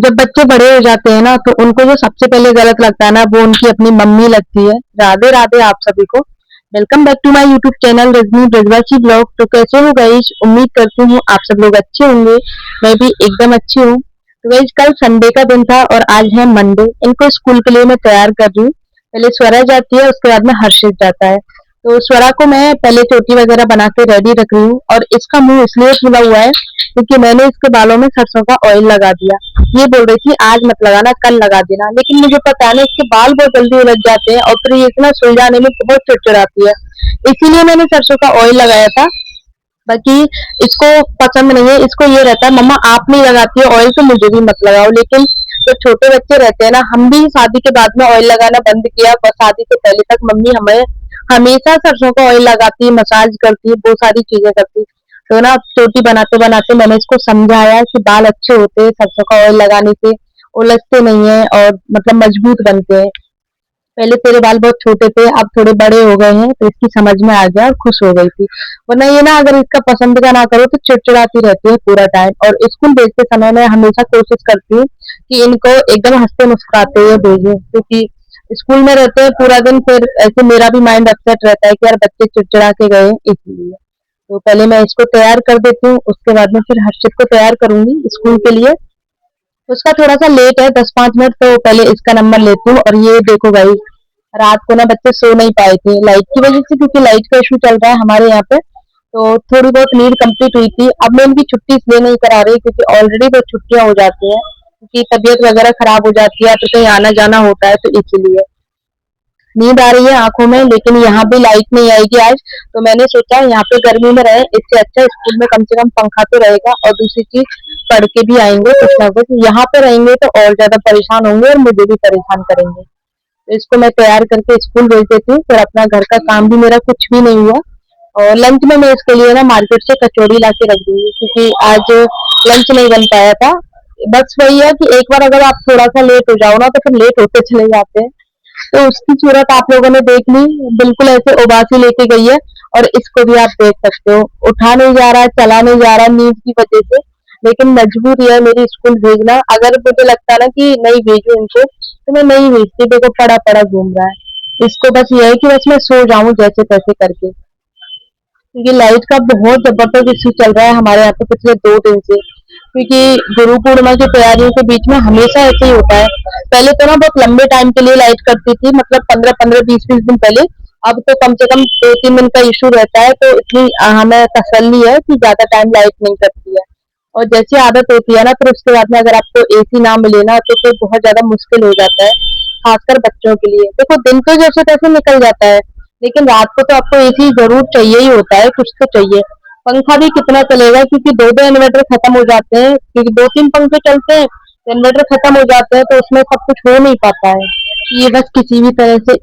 जब बच्चे बड़े हो जाते हैं ना तो उनको जो सबसे पहले गलत लगता है ना वो उनकी अपनी मम्मी लगती है। राधे राधे आप सभी को। Welcome back to my YouTube channel Rajni Brajwasi blog. तो कैसे हो गाइस? उम्मीद करती हूँ आप सब लोग अच्छे होंगे। मैं भी एकदम अच्छी हूँ। तो गाइस कल संडे का दिन था और आज है मंडे। इनको स्कूल के लिए मैं तैयार कर रही हूँ। पहले स्वरा जाती है, उसके बाद में हर्षित जाता है। तो स्वरा को मैं पहले चोटी वगैरह बना के रेडी रख रही हूँ और इसका मुंह इसलिए फूला हुआ है क्योंकि मैंने इसके बालों में सरसों का ऑयल लगा दिया। ये बोल रही थी आज मत लगाना, कल लगा देना, लेकिन मुझे पता है ना इसके बाल बहुत जल्दी उलझ जाते हैं और फिर ये इतना सुलझाने में बहुत चिड़चिड़ाती है। इसीलिए मैंने सरसों का ऑयल लगाया था। बाकी इसको पसंद नहीं है, इसको ये रहता है मम्मा आप नहीं लगाती है ऑयल तो मुझे भी मत लगाओ। लेकिन जो छोटे बच्चे रहते हैं ना, हम भी शादी के बाद में ऑयल लगाना बंद किया पर शादी से पहले तक मम्मी हमें हमेशा सरसों का ऑयल लगाती, मसाज करती, बहुत सारी चीजें करती। तो ना चोटी बनाते बनाते मैंने इसको समझाया कि बाल अच्छे होते हैं सरसों का ऑयल लगाने से, उलझते नहीं है और मतलब मजबूत बनते हैं। पहले तेरे बाल बहुत छोटे थे, अब थोड़े बड़े हो गए हैं, तो इसकी समझ में आ गया और खुश हो गई थी। वरना ये ना अगर इसका पसंद का ना करो तो चिड़चिड़ाती रहती है पूरा टाइम। और स्कूल भेजते समय मैं हमेशा कोशिश करती हूँ कि इनको एकदम हंसते मुस्कुराते हुए भेजूं, क्योंकि स्कूल में रहते हैं पूरा दिन, फिर ऐसे मेरा भी माइंड अपसेट रहता है कि यार बच्चे चिड़चिड़ा के गए इसलिए। तो पहले मैं इसको तैयार कर देती हूँ, उसके बाद में फिर हर्षित को तैयार करूंगी स्कूल के लिए। उसका थोड़ा सा लेट है, 10-5 मिनट, तो पहले इसका नंबर लेती हूँ। और ये देखो भाई, रात को ना बच्चे सो नहीं पाए थे लाइट की वजह से, क्योंकि लाइट का इशू चल रहा है हमारे यहाँ पे। तो थोड़ी बहुत नींद कंप्लीट हुई थी। अब मैं इनकी छुट्टी इसलिए नहीं करा रही क्योंकि ऑलरेडी बहुत छुट्टियां हो जाती हैं, क्योंकि तबीयत वगैरह खराब हो जाती है तो कहीं आना जाना होता है, तो इसीलिए नींद आ रही है आंखों में। लेकिन यहाँ भी लाइट नहीं आएगी आज, तो मैंने सोचा यहाँ पे गर्मी में रहे इससे अच्छा स्कूल में कम से कम पंखा तो रहेगा, और दूसरी चीज पढ़ के भी आएंगे कुछ ना कुछ। यहाँ पे रहेंगे तो और ज्यादा परेशान होंगे और मुझे भी परेशान करेंगे। तो इसको मैं तैयार करके स्कूल भेज देती हूँ, फिर अपना घर का काम भी मेरा कुछ भी नहीं हुआ। और लंच में मैं इसके लिए ना मार्केट से कचौड़ी ला के रख दूंगी, क्योंकि आज लंच नहीं बन पाया था। बस वही है कि एक बार अगर आप थोड़ा सा लेट हो जाओ ना तो फिर लेट होते चले जाते हैं। तो उसकी सूरत आप लोगों ने देख ली, बिल्कुल ऐसे उबासी लेके गई है। और इसको भी आप देख सकते हो, उठा नहीं जा रहा है, चला नहीं जा रहा है नींद की वजह से। लेकिन मजबूरी है मेरी स्कूल भेजना। अगर मुझे लगता है ना कि नहीं भेजू इनको तो मैं नहीं भेजती। देखो पड़ा पड़ा घूम रहा है, इसको बस ये है कि बस मैं सो जाऊं जैसे तैसे करके, क्योंकि लाइट का बहुत जबरदस्त इश्यू चल रहा है हमारे यहाँ पे पिछले 2 दिन से। क्योंकि गुरु पूर्णिमा की तैयारियों के बीच में हमेशा ऐसे ही होता है। पहले तो ना बहुत लंबे टाइम के लिए लाइट करती थी, मतलब 15-15, 20-20 दिन पहले। अब तो कम से कम 2-3 दिन का इशू रहता है, तो इतनी हमें तसल्ली है कि ज्यादा टाइम लाइट नहीं करती है। और जैसी आदत होती है ना, फिर उसके बाद में अगर आपको एसी ना मिले ना तो फिर बहुत ज्यादा मुश्किल हो जाता है, खासकर बच्चों के लिए। देखो दिन तो जैसे तैसे निकल जाता है, लेकिन रात को तो आपको एसी जरूर चाहिए ही होता है, कुछ तो चाहिए। पंखा भी कितना चलेगा, क्योंकि 2-2 इन्वर्टर खत्म हो जाते हैं, क्योंकि 2-3 पंखे चलते हैं तो इन्वर्टर खत्म हो जाते हैं, तो उसमें सब कुछ हो नहीं पाता है। ये बस किसी भी तरह से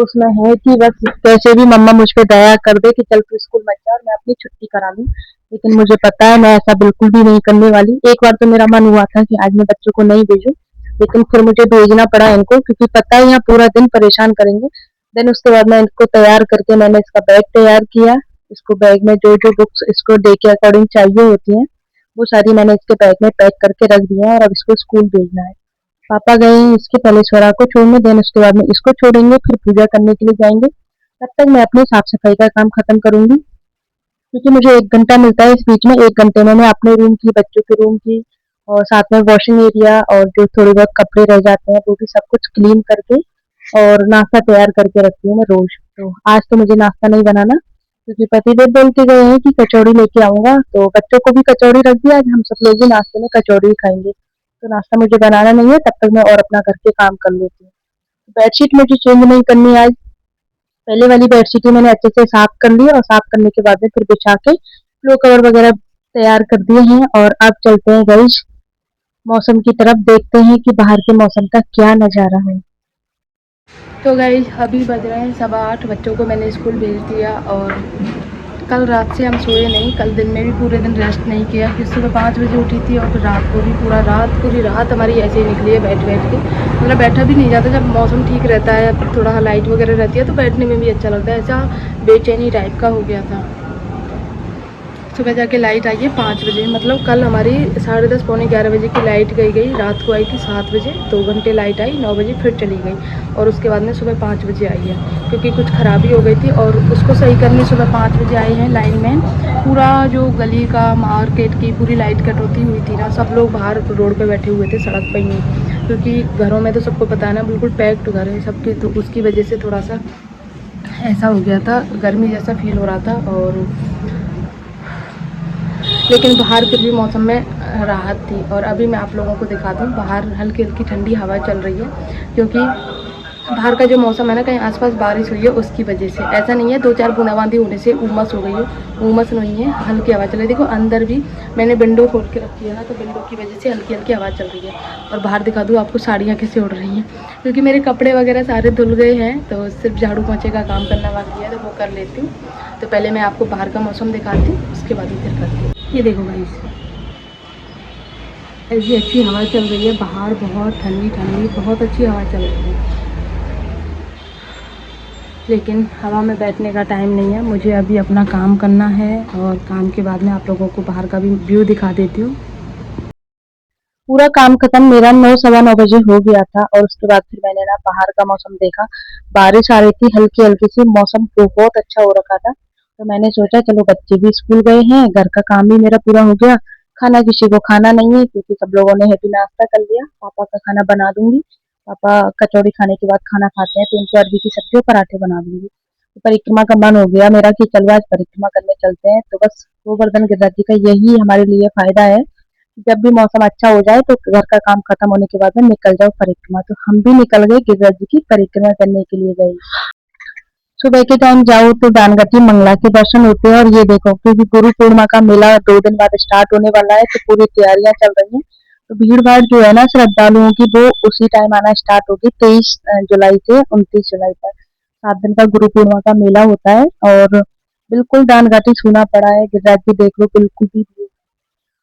उसमें है कि बस कैसे भी मम्मा मुझ पे दया कर दे कि चल तू स्कूल मत जा और मैं अपनी छुट्टी करा लूं। लेकिन मुझे पता है मैं ऐसा बिल्कुल भी नहीं करने वाली। एक बार तो मेरा मन हुआ था कि आज मैं बच्चों को नहीं भेजूं, लेकिन फिर मुझे भेजना पड़ा इनको, क्योंकि पता है यहाँ पूरा दिन परेशान करेंगे। देन उसके बाद मैं इनको तैयार करके मैंने इसका बैग तैयार किया। इसको बैग में जो जो बुक्स इसको डे के अकॉर्डिंग चाहिए होती हैं वो सारी मैंने इसके बैग में पैक करके रख दिया है, और अब इसको स्कूल भेजना है। पापा गए हैं इसके पहले स्वरा को छोड़ने, देन उसके बाद में इसको छोड़ेंगे, फिर पूजा करने के लिए जाएंगे। तब तक मैं अपनी साफ सफाई का काम खत्म करूंगी, क्योंकि मुझे 1 घंटा मिलता है। इस बीच में 1 घंटे में मैं अपने रूम की, बच्चों के रूम की, और साथ में वॉशिंग एरिया और जो थोड़े बहुत कपड़े रह जाते हैं वो भी सब कुछ क्लीन करके और नाश्ता तैयार करके रखती हूँ मैं रोज। तो आज तो मुझे नाश्ता नहीं बनाना, क्योंकि पतिदेव बोल के गए हैं कि कचौड़ी लेके आऊंगा, तो बच्चों को भी कचौड़ी रख दिया। आज हम सब लोग भी नाश्ते में कचौड़ी खाएंगे, तो नाश्ता मुझे बनाना नहीं है। तब तक मैं और अपना घर के काम कर लेती हूँ। बेडशीट मुझे चेंज नहीं करनी आज। पहले वाली बेडशीट ही मैंने अच्छे से साफ कर ली, और साफ करने के बाद में फिर बिछा के फ्लो कवर वगैरह तैयार कर दिए हैं। और अब चलते हैं गाइस मौसम की तरफ, देखते हैं कि बाहर के मौसम का क्या नजारा है। तो गाइस अभी बज रहे हैं 8:15, बच्चों को मैंने स्कूल भेज दिया। और कल रात से हम सोए नहीं, कल दिन में भी पूरे दिन रेस्ट नहीं किया, फिर सुबह 5 बजे उठी थी और फिर रात को भी पूरी रात हमारी ऐसे ही निकली है बैठ बैठ के। मतलब बैठा भी नहीं जाता, जब मौसम ठीक रहता है फिर थोड़ा लाइट वगैरह रहती है तो बैठने में भी अच्छा लगता है। ऐसा बेचैनी टाइप का हो गया था। सुबह जाके लाइट आई है 5 बजे, मतलब कल हमारी 10:30 पौने 11 बजे की लाइट गई। रात को आई थी 7 बजे, 2 घंटे लाइट आई, 9 बजे फिर चली गई और उसके बाद में सुबह 5 बजे आई है क्योंकि कुछ ख़राबी हो गई थी और उसको सही करने सुबह 5 बजे आए हैं लाइन मैन। पूरा जो गली का मार्केट की पूरी लाइट कटौती हुई थी ना, सब लोग बाहर रोड पर बैठे हुए थे, सड़क पर ही, क्योंकि घरों में तो सबको पता है ना बिल्कुल पैक्ड घर है सबके, तो उसकी वजह से थोड़ा सा ऐसा हो गया था, गर्मी जैसा फील हो रहा था। और लेकिन बाहर फिर भी मौसम में राहत थी। और अभी मैं आप लोगों को दिखा दूँ, बाहर हल्की हल्की ठंडी हवा चल रही है क्योंकि बाहर का जो मौसम है ना, कहीं आसपास बारिश हुई है उसकी वजह से। ऐसा नहीं है 2-4 बूंदाबांदी होने से उमस हो गई हो, उमस नहीं है, हल्की हवा चल रही है। देखो अंदर भी मैंने विंडो खोल के रखी है ना, तो विंडो की वजह से हल्की हल्की हवा चल रही है। और बाहर दिखा दूँ आपको साड़ियाँ कैसे उड़ रही हैं, क्योंकि मेरे कपड़े वगैरह सारे धुल गए हैं, तो सिर्फ झाड़ू पोंछे का काम करना बाकी है, तो वो कर लेती हूँ। तो पहले मैं आपको बाहर का मौसम दिखाती हूँ, उसके बाद ही फिर करती हूँ। ये देखो गाइस, ऐसी अच्छी हवा चल रही है बाहर, बहुत ठंडी ठंडी, बहुत अच्छी हवा चल रही है। लेकिन हवा में बैठने का टाइम नहीं है, मुझे अभी अपना काम करना है और काम के बाद में आप लोगों को बाहर का भी व्यू दिखा देती हूँ। पूरा काम खत्म मेरा 9-9:15 बजे हो गया था और उसके बाद फिर मैंने ना बाहर का मौसम देखा। बारिश आ रही थी हल्की हल्की सी, मौसम बहुत अच्छा हो रखा था, तो मैंने सोचा चलो बच्चे भी स्कूल गए हैं, घर का काम भी मेरा पूरा हो गया, खाना किसी को खाना नहीं है क्योंकि सब लोगों ने हैप्पी नाश्ता कर लिया। पापा का खाना बना दूंगी, पापा कचौड़ी खाने के बाद खाना खाते हैं, तो उनको अरबी की सब्जी और पराठे बना दूंगी। तो परिक्रमा का मन हो गया मेरा कि चलो आज परिक्रमा करने चलते हैं। तो बस गोवर्धन गिरिराज जी का यही हमारे लिए फायदा है, जब भी मौसम अच्छा हो जाए तो घर का काम खत्म होने के बाद में निकल जाओ परिक्रमा। तो हम भी निकल गए, गिरिराज जी की परिक्रमा करने के लिए गए। सुबह के टाइम जाओ तो दानगति मंगला के दर्शन होते हैं। और ये देखो, क्योंकि गुरु पूर्णिमा का मेला 2 दिन बाद स्टार्ट होने वाला है, तो पूरी तैयारियां चल रही हैं। तो भीड़ भाड़ जो है ना श्रद्धालुओं की, वो उसी टाइम आना स्टार्ट होगी, 23 जुलाई से 29 जुलाई तक 7 दिन का गुरु पूर्णिमा का मेला होता है। और बिल्कुल दानगति सूना पड़ा है, गिरिराज जी देख लो बिल्कुल भी।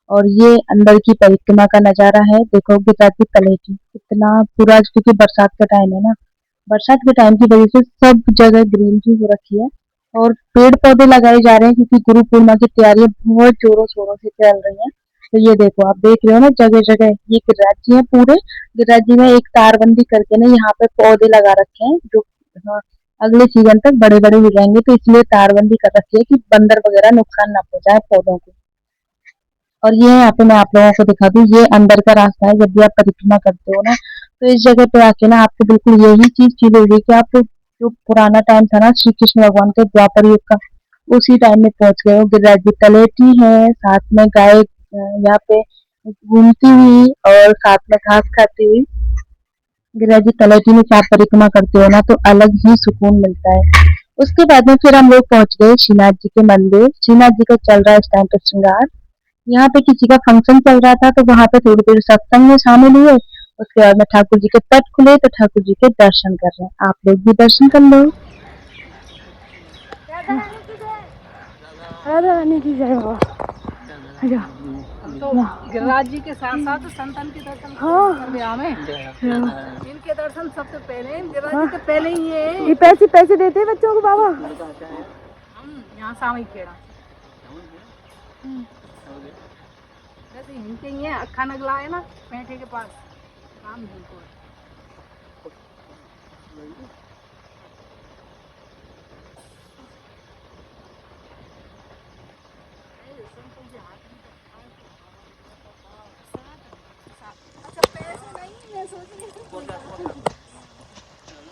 और ये अंदर की परिक्रमा का नजारा है, देखो गिरिराज की तलेटी इतना पूरा, क्योंकि बरसात का टाइम है ना, बरसात के टाइम की वजह से सब जगह ग्रीनरी हो रखी है और पेड़ पौधे लगाए जा रहे हैं क्योंकि गुरु पूर्णिमा की तैयारियां बहुत जोरों शोरों से चल रही हैं। तो ये देखो आप देख रहे हो ना, जगह जगह ये गिरिराज जी है पूरे। गिरिराज जी ने एक तारबंदी करके ना यहाँ पे पौधे लगा रखे हैं जो अगले सीजन तक बड़े बड़े हो जाएंगे, तो इसलिए तारबंदी कर रखी है कि बंदर वगैरह नुकसान ना पहुंचाए पौधों को। और ये यहाँ पे मैं आप लोगों को दिखा दूं, ये अंदर का रास्ता है। जब भी आप परिक्रमा करते हो ना, तो इस जगह पे आके ना आपको बिल्कुल यही चीज फील होगी कि आप जो पुराना टाइम था ना श्री कृष्ण भगवान के द्वापर युग का, उसी टाइम में पहुंच गए हो। गिरिराज जी तलेटी है, साथ में गाय यहाँ पे घूमती हुई और साथ में घास खाती हुई। गिरिराज जी तलेटी में से आप परिक्रमा करते हो ना, तो अलग ही सुकून मिलता है। उसके बाद में फिर हम लोग पहुंच गए श्रीनाथ जी के मंदिर। श्रीनाथ जी का चल रहा है इस टाइम पे श्रृंगार। यहाँ पे किसी का फंक्शन चल रहा था, तो वहां पे थोड़ी देर सत्संग में शामिल हुए। उसके बाद में ठाकुर जी के पट खुले, तो ठाकुर जी के दर्शन कर रहे हैं, आप लोग भी दर्शन कर लो। राधा रानी की जय हो। तो गिरिराज जी के साथ साथ संतन के दर्शन में इनके दर्शन सबसे पहले, गिरिराज जी के पहले ही ये पैसे देते हैं बच्चों को बाबा। हम यहाँ सामयिक खेड़ा वैसे इनके ही है, अक्खा नगला है ना पेठे के पास, राम जी को।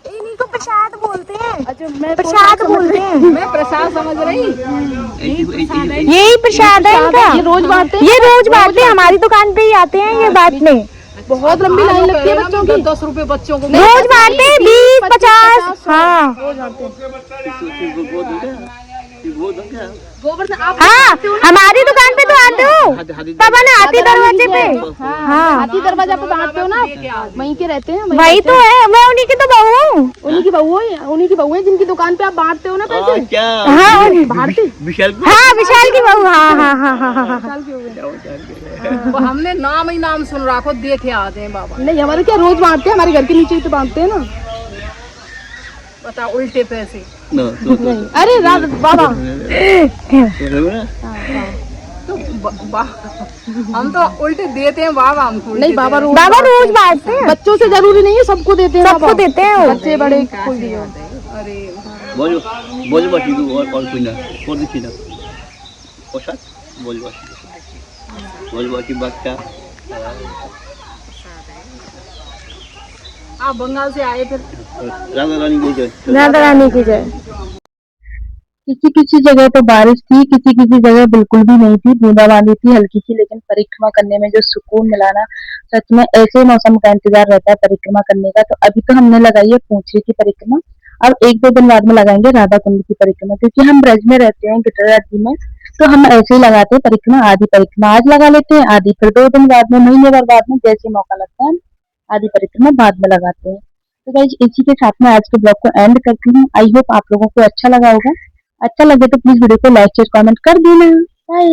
इन्हीं को प्रसाद बोलते हैं। अच्छा, मैं प्रसाद बोलते हैं। मैं प्रसाद समझ रही, यही प्रसाद है इनका। ये रोज बांटते हैं, ये रोज बांटते हैं, हमारी दुकान पे ही आते हैं ये बांटने। बहुत लंबी लाइन लगती है बच्चों की। 10 रुपए बच्चों को रोज बांटते हैं, 20-50। हाँ गोवर्धन आप हाँ, हमारी दुकान पे तो आते हो, तब ना हाथी दरवाजे पे। हाँ, हाथी दरवाजा पे बांटते हो ना, वहीं के रहते हैं। वही तो है, मैं उन्हीं की तो बहू हूँ। उन्हीं की बहू है जिनकी दुकान पे आप बांटते हो ना पैसे। हाँ भारती, हाँ, विशाल की बहू। हाँ हाँ हाँ हाँ हाँ हाँ। वो हमने नाम ही नाम सुन रखो, देखे आते हैं बाबा। नहीं हमारे क्या रोज बांटते हैं, हमारे घर के नीचे ही तो बांटते हैं ना। बता उल्टे पैसे नहीं, अरे बाबा हम तो उल्टे देते हैं बाबा हमको। नहीं बाबा रोज बांटते हैं, बच्चों से जरूरी नहीं है, सबको देते हैं, सबको देते हैं वो। बच्चे बड़े कोई भी हो। अरे বলবাসী আর কই না কোন দিছি না পোশাক বলবাসী বাচ্চা आप बंगाल से आए फिर? রাজা রানী গেছে राधा रानी की जय। किसी किसी जगह तो बारिश थी, किसी किसी जगह बिल्कुल भी नहीं थी, बूंदाबांदी थी हल्की सी, लेकिन परिक्रमा करने में जो सुकून मिला ना, सच में ऐसे मौसम का इंतजार रहता है परिक्रमा करने का। तो अभी तो हमने लगाई है पूंछी की परिक्रमा, अब 1-2 दिन बाद में लगाएंगे राधा कुंड की परिक्रमा, क्योंकि हम ब्रज में रहते हैं गिरिराज जी में, तो हम ऐसे ही लगाते हैं परिक्रमा। आधी परिक्रमा आज लगा लेते हैं, आधी फिर 2 दिन बाद में, महीने भर बाद में, जैसे मौका लगता है आधी परिक्रमा बाद में लगाते हैं। तो गाइस इसी के साथ में आज के ब्लॉग को एंड करती हूँ। आई होप आप लोगों को अच्छा लगा होगा। अच्छा लगे तो प्लीज वीडियो को लाइक शेयर कमेंट कर देना। बाय।